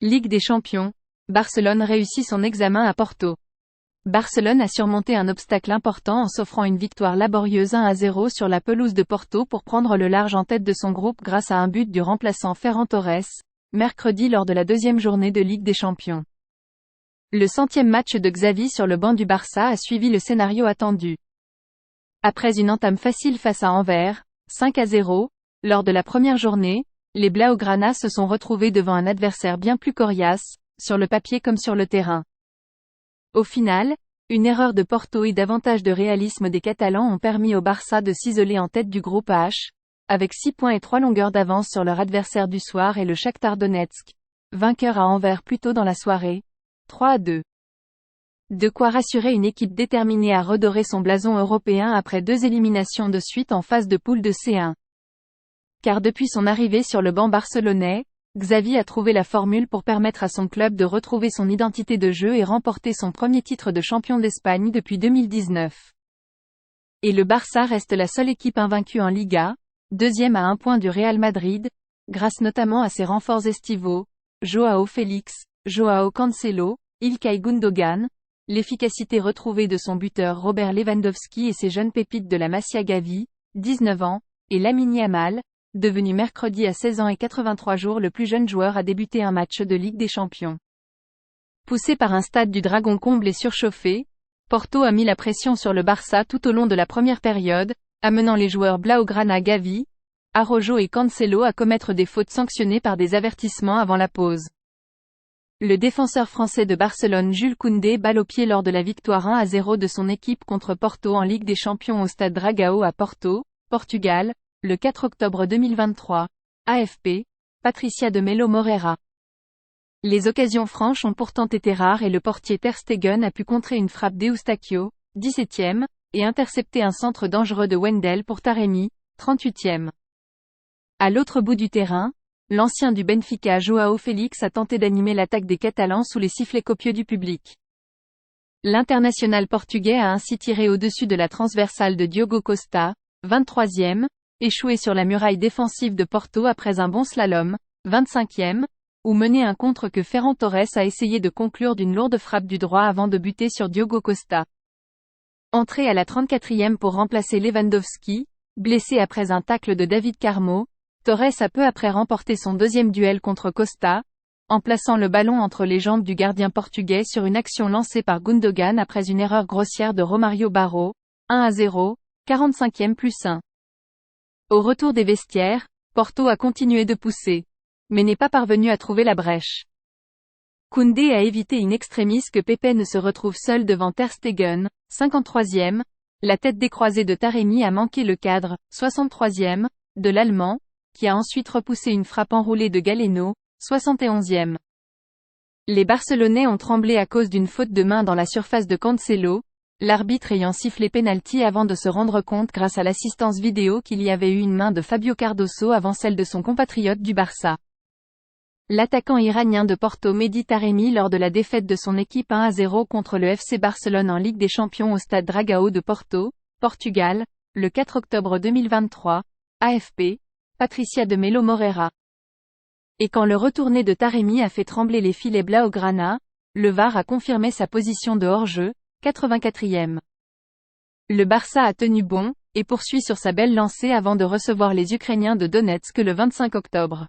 Ligue des Champions, Barcelone réussit son examen à Porto. Barcelone a surmonté un obstacle important en s'offrant une victoire laborieuse 1-0 sur la pelouse de Porto pour prendre le large en tête de son groupe grâce à un but du remplaçant Ferran Torres, mercredi lors de la deuxième journée de Ligue des Champions. Le 100e match de Xavi sur le banc du Barça a suivi le scénario attendu. Après une entame facile face à Anvers, 5-0, lors de la première journée, les Blaugrana se sont retrouvés devant un adversaire bien plus coriace, sur le papier comme sur le terrain. Au final, une erreur de Porto et davantage de réalisme des Catalans ont permis au Barça de s'isoler en tête du groupe H, avec 6 points et 3 longueurs d'avance sur leur adversaire du soir et le Shakhtar Donetsk, vainqueur à Anvers plus tôt dans la soirée, 3-2. De quoi rassurer une équipe déterminée à redorer son blason européen après 2 éliminations de suite en phase de poule de C1. Car depuis son arrivée sur le banc barcelonais, Xavi a trouvé la formule pour permettre à son club de retrouver son identité de jeu et remporter son premier titre de champion d'Espagne depuis 2019. Et le Barça reste la seule équipe invaincue en Liga, deuxième à 1 point du Real Madrid, grâce notamment à ses renforts estivaux, Joao Félix, Joao Cancelo, Ilkay Gundogan, l'efficacité retrouvée de son buteur Robert Lewandowski et ses jeunes pépites de la Masia Gavi, 19 ans, et Lamine Yamal, devenu mercredi à 16 ans et 83 jours le plus jeune joueur à débuter un match de Ligue des Champions. Poussé par un stade du Dragon comble et surchauffé, Porto a mis la pression sur le Barça tout au long de la première période, amenant les joueurs Blaugrana Gavi, Araujo et Cancelo à commettre des fautes sanctionnées par des avertissements avant la pause. Le défenseur français de Barcelone Jules Koundé balle au pied lors de la victoire 1-0 de son équipe contre Porto en Ligue des Champions au stade Dragao à Porto, Portugal, le 4 octobre 2023. AFP, Patricia de Melo Moreira. Les occasions franches ont pourtant été rares et le portier Ter Stegen a pu contrer une frappe d'Eustáquio, 17e, et intercepter un centre dangereux de Wendel pour Taremi, 38e. À l'autre bout du terrain, l'ancien du Benfica Joao Félix a tenté d'animer l'attaque des Catalans sous les sifflets copieux du public. L'international portugais a ainsi tiré au-dessus de la transversale de Diogo Costa, 23e, échoué sur la muraille défensive de Porto après un bon slalom, 25e, ou mené un contre que Ferran Torres a essayé de conclure d'une lourde frappe du droit avant de buter sur Diogo Costa. Entré à la 34e pour remplacer Lewandowski, blessé après un tacle de David Carmo, Torres a peu après remporté son deuxième duel contre Costa, en plaçant le ballon entre les jambes du gardien portugais sur une action lancée par Gundogan après une erreur grossière de Romario Barro, 1-0, 45e + 1. Au retour des vestiaires, Porto a continué de pousser, mais n'est pas parvenu à trouver la brèche. Koundé a évité in extremis que Pepe ne se retrouve seul devant Ter Stegen, 53e, la tête décroisée de Taremi a manqué le cadre, 63e, de l'Allemand, qui a ensuite repoussé une frappe enroulée de Galeno, 71e. Les Barcelonais ont tremblé à cause d'une faute de main dans la surface de Cancelo, l'arbitre ayant sifflé pénalty avant de se rendre compte grâce à l'assistance vidéo qu'il y avait eu une main de Fabio Cardoso avant celle de son compatriote du Barça. L'attaquant iranien de Porto Mehdi Taremi lors de la défaite de son équipe 1-0 contre le FC Barcelone en Ligue des Champions au stade Dragao de Porto, Portugal, le 4 octobre 2023, AFP, Patricia de Melo Moreira. Et quand le retourné de Taremi a fait trembler les filets Blaugrana, le VAR a confirmé sa position de hors-jeu, 84e. Le Barça a tenu bon, et poursuit sur sa belle lancée avant de recevoir les Ukrainiens de Donetsk le 25 octobre.